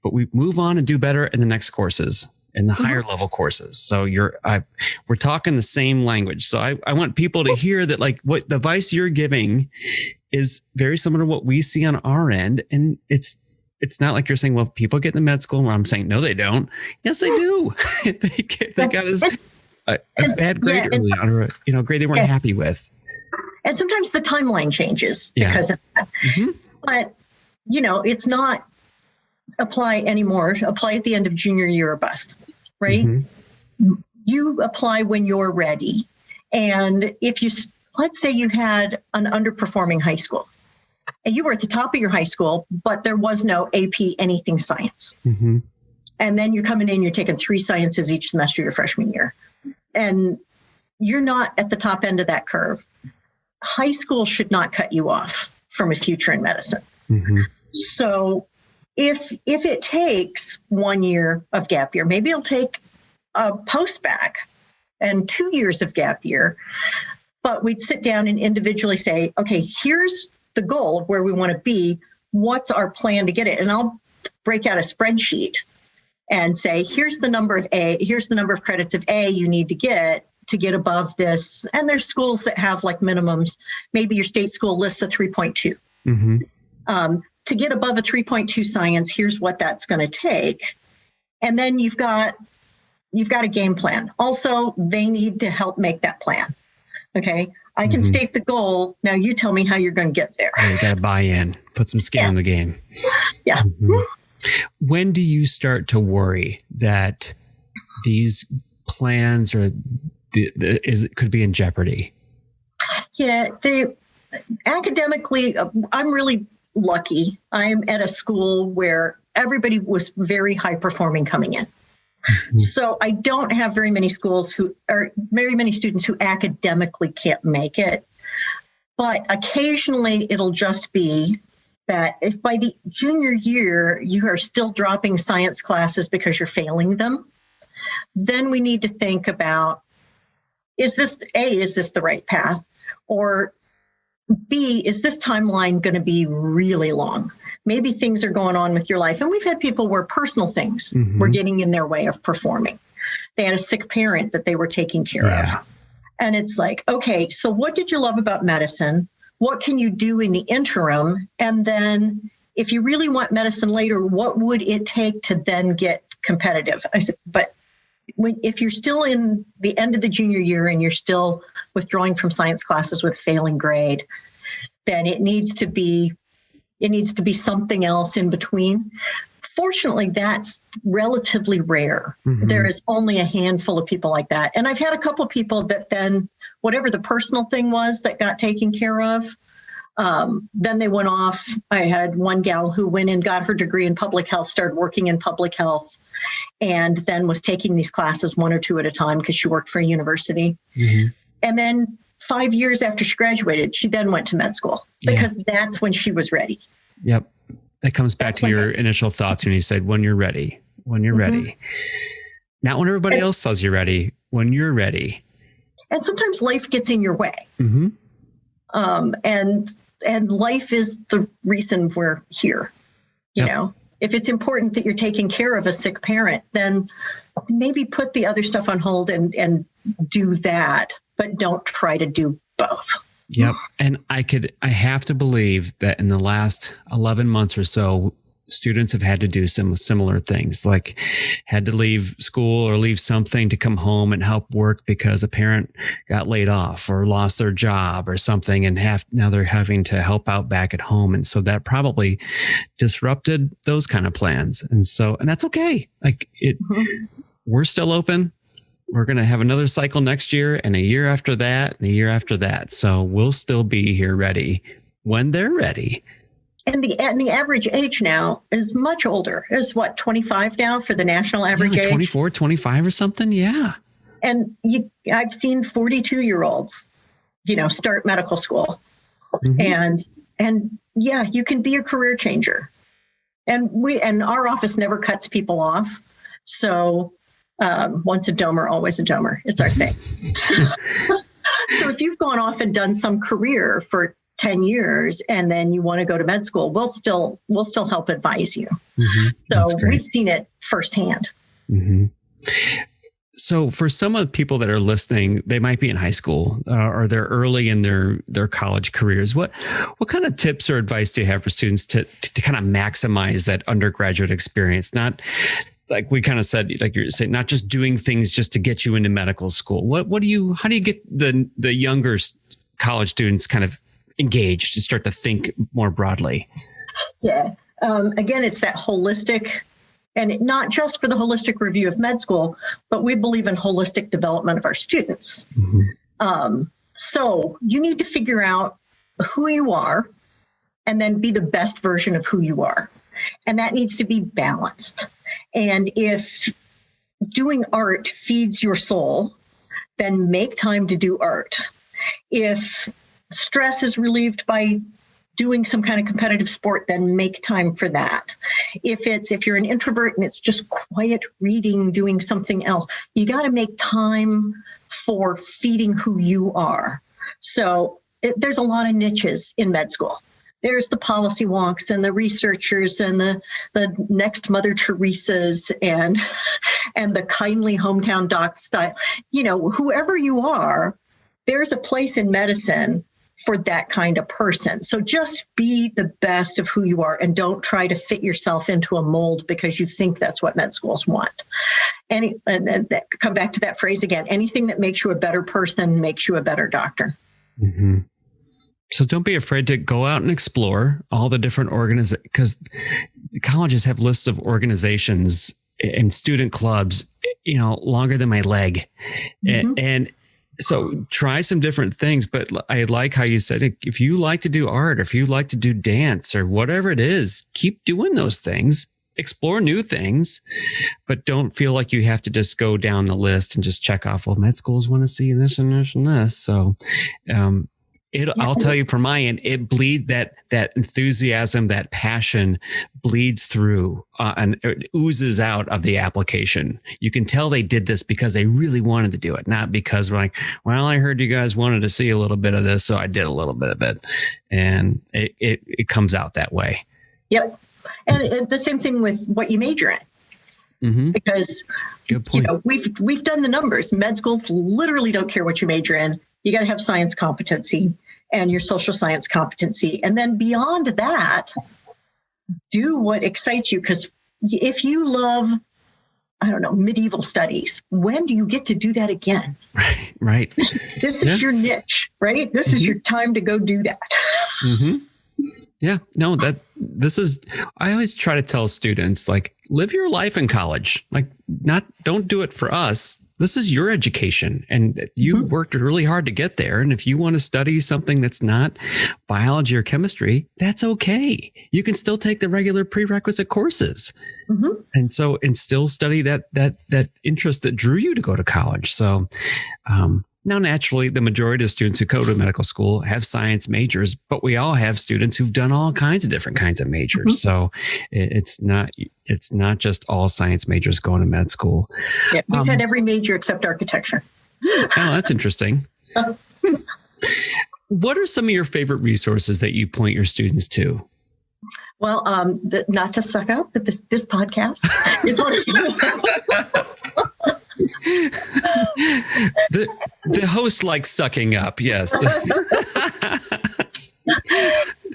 but we move on and do better in the next courses, in the higher level courses. So we're talking the same language. So I want people to hear that, what the advice you're giving is very similar to what we see on our end. And it's not like you're saying, well, people get into med school, and I'm saying, no, they don't. Yes, they do. they got a bad grade early on, or a grade they weren't happy with. And sometimes the timeline changes because of that. Mm-hmm. But, it's not apply anymore. Apply at the end of junior year or bust, right? Mm-hmm. You apply when you're ready. And if let's say you had an underperforming high school and you were at the top of your high school, but there was no AP anything science. Mm-hmm. And then you're coming in, you're taking 3 sciences each semester your freshman year. And you're not at the top end of that curve. High school should not cut you off from a future in medicine. Mm-hmm. So if it takes 1 year of gap year, maybe it'll take a post-bac and 2 years of gap year, but we'd sit down and individually say, okay, here's the goal of where we want to be. What's our plan to get it? And I'll break out a spreadsheet and say, here's the number of credits of A you need to get above this. And there's schools that have like minimums. Maybe your state school lists a 3.2. Mm-hmm. To get above a 3.2 science, here's what that's going to take. And then you've got a game plan. Also, they need to help make that plan. Okay. I can state the goal. Now you tell me how you're going to get there. You got to buy in, put some skin in the game. Yeah. Mm-hmm. When do you start to worry that these plans could be in jeopardy? Yeah. Academically, I'm really lucky. I'm at a school where everybody was very high performing coming in. Mm-hmm. So I don't have very many students who academically can't make it. But occasionally it'll just be that if by the junior year you are still dropping science classes because you're failing them, then we need to think about, is this the right path? Or B, is this timeline going to be really long? Maybe things are going on with your life. And we've had people where personal things were getting in their way of performing. They had a sick parent that they were taking care of. And it's like, okay, so what did you love about medicine? What can you do in the interim? And then if you really want medicine later, what would it take to then get competitive? I said, but if you're still in the end of the junior year and you're still withdrawing from science classes with failing grade, then it needs to be something else in between. Fortunately, that's relatively rare. Mm-hmm. There is only a handful of people like that. And I've had a couple of people that then, whatever the personal thing was that got taken care of, then they went off. I had one gal who went and got her degree in public health, started working in public health, and then was taking these classes 1 or 2 at a time because she worked for a university. Mm-hmm. And then 5 years after she graduated, she then went to med school because that's when she was ready. Yep. That comes back to your initial thoughts when you said, when you're ready, ready. Not when everybody else says you're ready, when you're ready. And sometimes life gets in your way. Mm-hmm. And life is the reason we're here. You know, if it's important that you're taking care of a sick parent, then maybe put the other stuff on hold and do that, but don't try to do both. Yep. And I have to believe that in the last 11 months or so, students have had to do some similar things, like had to leave school or leave something to come home and help work because a parent got laid off or lost their job or something, and now they're having to help out back at home. And so that probably disrupted those kind of plans. And that's okay. Like we're still open. We're going to have another cycle next year and a year after that and a year after that. So we'll still be here ready when they're ready. And the average age now is much older. It's 25 now for the national average age? 24, 25 or something. Yeah. And I've seen 42-year-olds, start medical school. Mm-hmm. And you can be a career changer. And our office never cuts people off. So once a domer, always a domer. It's our thing. So if you've gone off and done some career for 10 years and then you want to go to med school, we'll still help advise you. Mm-hmm. So we've seen it firsthand. Mm-hmm. So for some of the people that are listening, they might be in high school or they're early in their college careers. What kind of tips or advice do you have for students to kind of maximize that undergraduate experience? Not like we kind of said, like you're saying, not just doing things just to get you into medical school. How do you get the younger college students kind of engaged to start to think more broadly? Yeah. Again, it's that holistic. And not just for the holistic review of med school, but we believe in holistic development of our students. Mm-hmm. So you need to figure out who you are and then be the best version of who you are. And that needs to be balanced. And if doing art feeds your soul, then make time to do art. If stress is relieved by doing some kind of competitive sport, then make time for that. If you're an introvert and it's just quiet reading, doing something else, you got to make time for feeding who you are. So there's a lot of niches in med school. There's the policy wonks and the researchers and the next Mother Teresa's and the kindly hometown doc style. Whoever you are, there's a place in medicine for that kind of person. So just be the best of who you are and don't try to fit yourself into a mold because you think that's what med schools want. And come back to that phrase again, anything that makes you a better person makes you a better doctor. Mm-hmm. So don't be afraid to go out and explore all the different organizations, because the colleges have lists of organizations and student clubs, longer than my leg. Mm-hmm. And so try some different things, but I like how you said, if you like to do art, or if you like to do dance or whatever it is, keep doing those things, explore new things, but don't feel like you have to just go down the list and just check off, well, med schools want to see this and this and this. So, I'll tell you from my end, it that enthusiasm, that passion bleeds through and it oozes out of the application. You can tell they did this because they really wanted to do it, not because we're like, well, I heard you guys wanted to see a little bit of this, so I did a little bit of it. And it comes out that way. Yep. And the same thing with what you major in. Mm-hmm. Because good point. We've done the numbers. Med schools literally don't care what you major in. You got to have science competency and your social science competency. And then beyond that, do what excites you. Because if you love, medieval studies, when do you get to do that again? Right. This is your niche, right? This is your time to go do that. Mm-hmm. Yeah, no, I always try to tell students, like, live your life in college, don't do it for us. This is your education and you worked really hard to get there. And if you want to study something that's not biology or chemistry, that's okay. You can still take the regular prerequisite courses and still study that interest that drew you to go to college. So, now, naturally, the majority of students who go to medical school have science majors, but we all have students who've done all kinds of different kinds of majors. So it's not just all science majors going to med school. Yeah, we've had every major except architecture. Oh, that's interesting. What are some of your favorite resources that you point your students to? Well, not to suck up, but this podcast is one of them. The host likes sucking up, yes.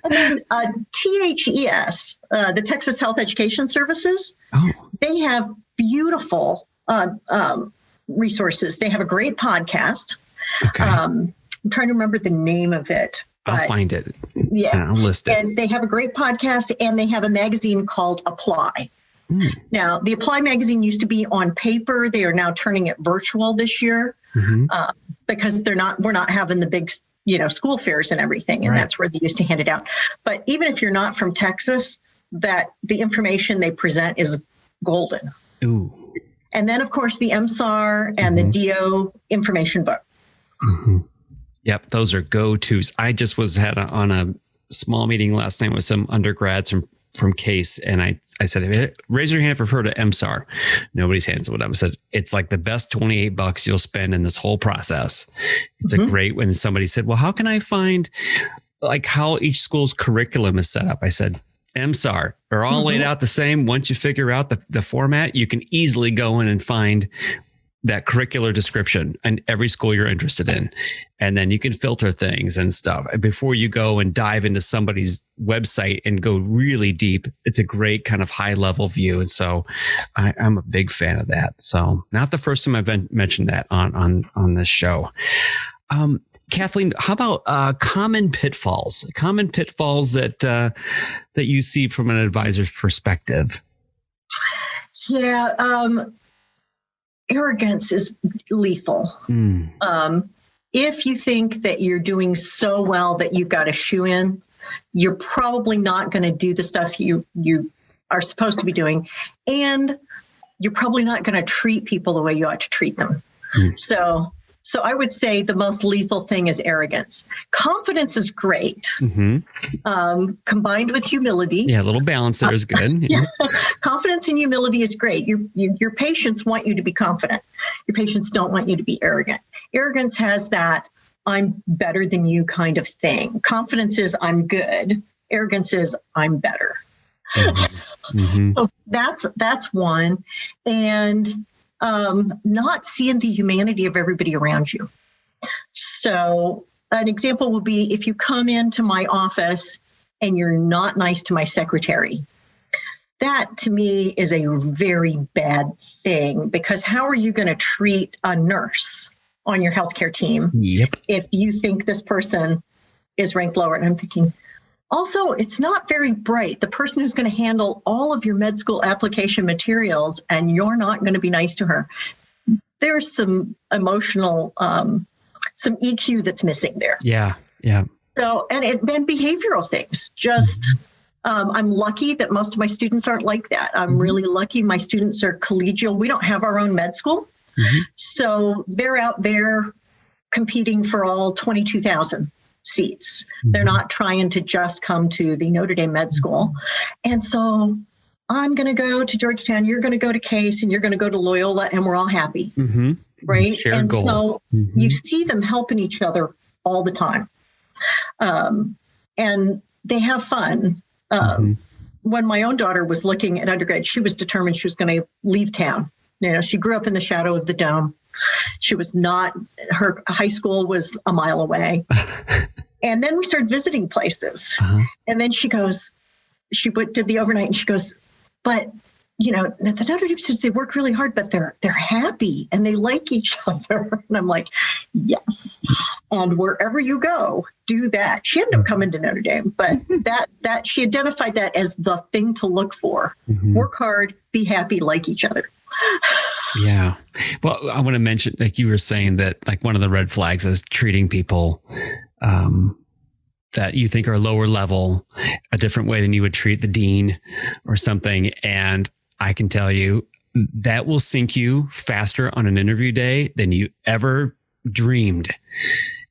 And then THES, the Texas Health Education Services, they have beautiful resources. They have a great podcast. Okay. I'm trying to remember the name of it. I'll find it. Yeah. I'll list it. And they have a great podcast, and they have a magazine called Apply. Now, the Apply magazine used to be on paper. They are now turning it virtual this year because we're not having the big, school fairs and everything. And that's where they used to hand it out. But even if you're not from Texas, that the information they present is golden. Ooh. And then, of course, the MSAR and the DO information book. Mm-hmm. Yep. Those are go-tos. I just had on a small meeting last night with some undergrads from Case. And I said, raise your hand if you've heard of MSAR. Nobody's hands went up. I said, it's like the best $28 you'll spend in this whole process. It's a great, when somebody said, well, how can I find how each school's curriculum is set up? I said, MSAR are all laid out the same. Once you figure out the format, you can easily go in and find that curricular description in every school you're interested in. And then you can filter things and stuff before you go and dive into somebody's website and go really deep. It's a great kind of high level view. And so I'm a big fan of that. So not the first time I've mentioned that on this show. Kathleen, how about common pitfalls that you see from an advisor's perspective? Yeah. Arrogance is lethal. If you think that you're doing so well that you've got a shoe in, you're probably not going to do the stuff you are supposed to be doing. And you're probably not going to treat people the way you ought to treat them. So I would say the most lethal thing is arrogance. Confidence is great, combined with humility. Yeah, a little balance there is good. Yeah. Confidence and humility is great. Your patients want you to be confident. Your patients don't want you to be arrogant. Arrogance has that I'm better than you kind of thing. Confidence is I'm good. Arrogance is I'm better. So that's one. And not seeing the humanity of everybody around you. So an example would be if you come into my office and you're not nice to my secretary. That to me is a very bad thing, because how are you going to treat a nurse on your healthcare team if you think this person is ranked lower? And I'm thinking, also, it's not very bright. The person who's going to handle all of your med school application materials, and you're not going to be nice to her. There's some emotional, some EQ that's missing there. Yeah. So, and behavioral things. Just, I'm lucky that most of my students aren't like that. I'm really lucky. My students are collegial. We don't have our own med school. So they're out there competing for all 22,000 seats. They're not trying to just come to the Notre Dame Med School. And so I'm going to go to Georgetown, you're going to go to Case, and you're going to go to Loyola, and we're all happy. Right? Shared and goal. So you see them helping each other all the time. And they have fun. When my own daughter was looking at undergrad, she was determined she was going to leave town. You know, she grew up in the shadow of the dome. She was not, her high school was a mile away. And then we started visiting places. And then she did the overnight, and she goes, but, you know, the Notre Dame students, they work really hard, but they're happy and they like each other. And I'm like, yes. And wherever you go, do that. She ended up coming to Notre Dame, but that she identified that as the thing to look for. Work hard, be happy, like each other. Yeah. Well, I want to mention, like you were saying, that like one of the red flags is treating people that you think are lower level a different way than you would treat the dean or something. And I can tell you that will sink you faster on an interview day than you ever dreamed.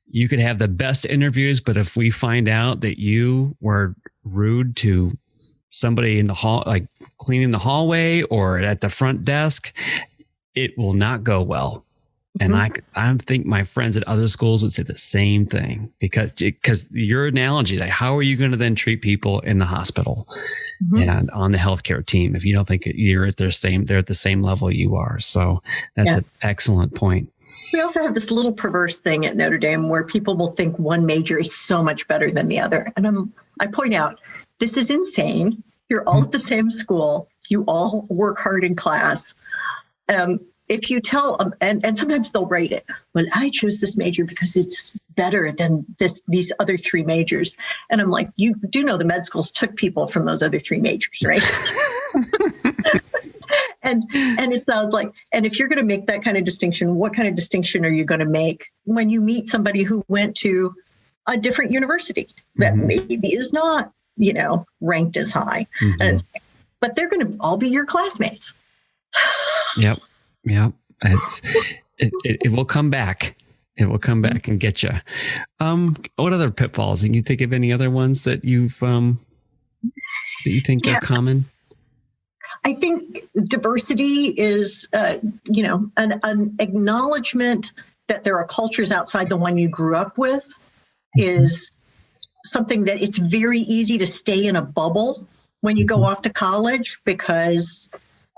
You could have the best interviews, but if we find out that you were rude to somebody in the hall, like cleaning the hallway or at the front desk, it will not go well. And I think my friends at other schools would say the same thing, because your analogy, like how are you going to then treat people in the hospital and on the healthcare team if you don't think they're at the same level you are? So that's an excellent point. We also have this little perverse thing at Notre Dame where people will think one major is so much better than the other. And I point out, this is insane. You're all at the same school. You all work hard in class. If you tell them, and sometimes they'll rate it, well, I chose this major because it's better than these other three majors. And I'm like, you do know the med schools took people from those other three majors, right? And it sounds like, and if you're going to make that kind of distinction, what kind of distinction are you going to make when you meet somebody who went to a different university that maybe is not, ranked as high, but they're going to all be your classmates. Yep. It will come back. It will come back and get you. What other pitfalls? Can you think of any other ones that you think are common? I think diversity is, an acknowledgement that there are cultures outside the one you grew up with is something that it's very easy to stay in a bubble when you go off to college, because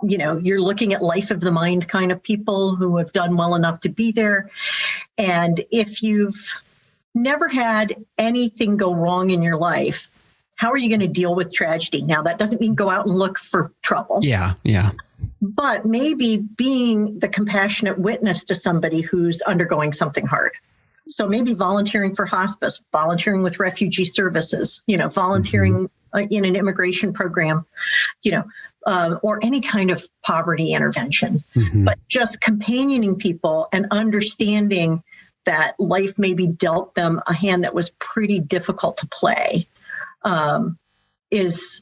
you're looking at life of the mind kind of people who have done well enough to be there. And if you've never had anything go wrong in your life, how are you going to deal with tragedy? Now, that doesn't mean go out and look for trouble. Yeah. But maybe being the compassionate witness to somebody who's undergoing something hard. So maybe volunteering for hospice, volunteering with refugee services, volunteering in an immigration program, or any kind of poverty intervention, but just companioning people and understanding that life maybe dealt them a hand that was pretty difficult to play is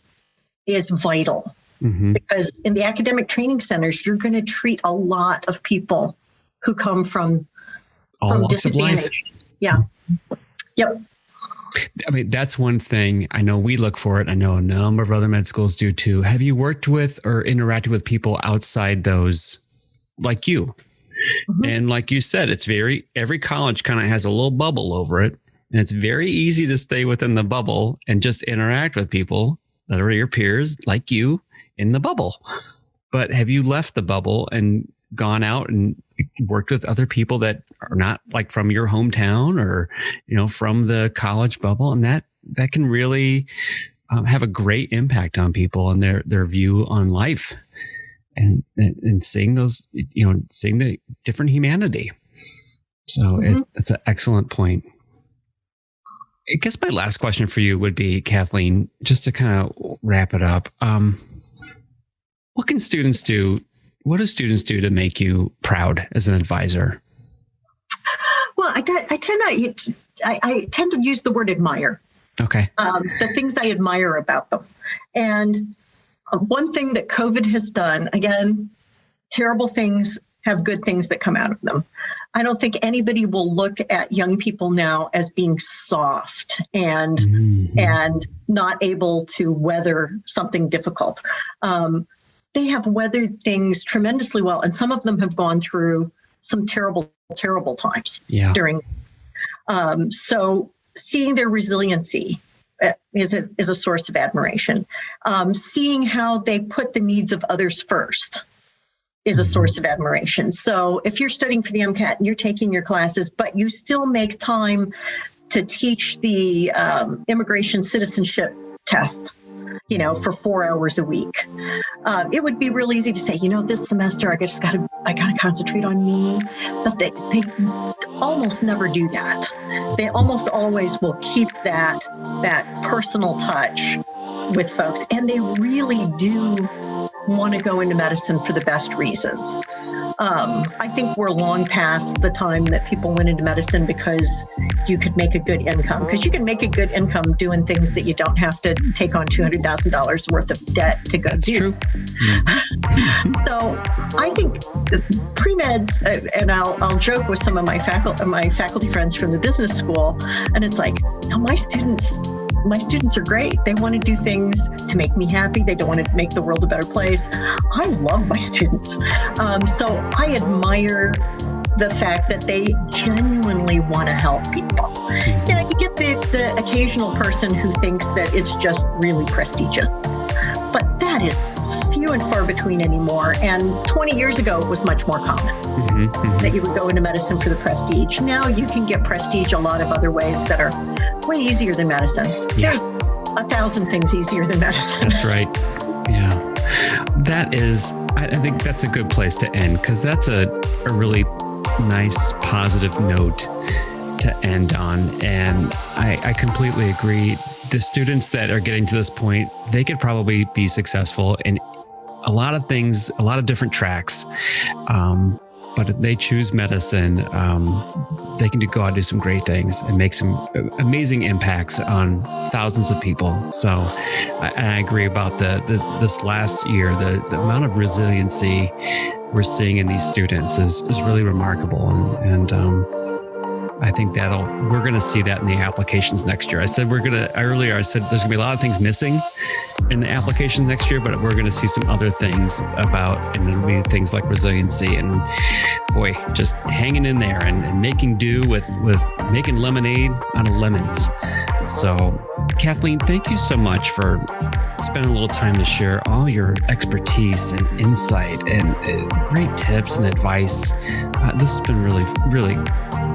vital. Because in the academic training centers, you're going to treat a lot of people who come from disadvantage. Yeah. Yep. I mean, that's one thing I know we look for it. I know a number of other med schools do too. Have you worked with or interacted with people outside those like you? And like you said, every college kind of has a little bubble over it. And it's very easy to stay within the bubble and just interact with people that are your peers like you in the bubble. But have you left the bubble and gone out and worked with other people that are not like from your hometown or, from the college bubble? And that can really have a great impact on people and their view on life and seeing those, seeing the different humanity. So it's an excellent point. I guess my last question for you would be, Kathleen, just to kind of wrap it up. What can students do? What do students do to make you proud as an advisor? Well, I tend to use the word admire. Okay. The things I admire about them. And one thing that COVID has done, again, terrible things have good things that come out of them. I don't think anybody will look at young people now as being soft and not able to weather something difficult. They have weathered things tremendously well, and some of them have gone through some terrible, terrible times during. So seeing their resiliency is a source of admiration. Seeing how they put the needs of others first is a source of admiration. So if you're studying for the MCAT and you're taking your classes, but you still make time to teach the immigration citizenship test, for 4 hours a week, it would be real easy to say, this semester I gotta concentrate on me, but they almost never do that. They almost always will keep that personal touch with folks, and they really do want to go into medicine for the best reasons. I think we're long past the time that people went into medicine because you could make a good income, because you can make a good income doing things that you don't have to take on $200,000 worth of debt to go do. That's true. So I think pre-meds, and I'll joke with some of my faculty friends from the business school, and it's like, my students are great. They want to do things to make me happy. They don't want to make the world a better place. I love my students. So I admire the fact that they genuinely want to help people. You get the occasional person who thinks that it's just really prestigious, but that is few and far between anymore. And 20 years ago, it was much more common that you would go into medicine for the prestige. Now you can get prestige a lot of other ways that are way easier than medicine. Yeah. There's 1,000 things easier than medicine. That's right. Yeah. That is, I think that's a good place to end, because that's a really nice, positive note to end on. And I completely agree. The students that are getting to this point, they could probably be successful in a lot of things, a lot of different tracks. But if they choose medicine, they can go out and do some great things and make some amazing impacts on thousands of people. So I agree about this last year, the amount of resiliency we're seeing in these students is really remarkable. And I think we're going to see that in the applications next year. I said earlier there's going to be a lot of things missing in the applications next year, but we're going to see some other things and things like resiliency and just hanging in there and making do with making lemonade out of lemons. So Kathleen, thank you so much for spending a little time to share all your expertise and insight and great tips and advice. This has been really, really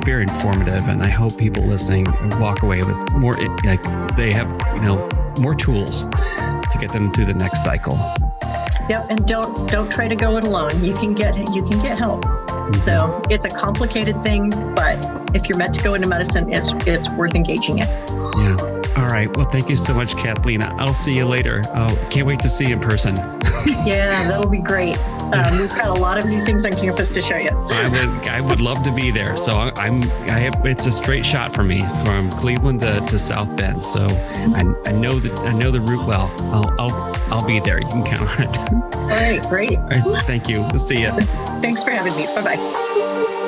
very informative, and I hope people listening walk away with more, like they have, more tools to get them through the next cycle. Yep, and don't try to go it alone. You can get help. So it's a complicated thing, but if you're meant to go into medicine, it's worth engaging in. Yeah. All right. Well, thank you so much, Kathleen. I'll see you later. Can't wait to see you in person. Yeah, that'll be great. We've got a lot of new things on campus to show you. I would love to be there. So it's a straight shot for me from Cleveland to South Bend. So I know the route well. I'll be there. You can count on it. All right, great. All right, thank you. We'll see you. Thanks for having me. Bye-bye.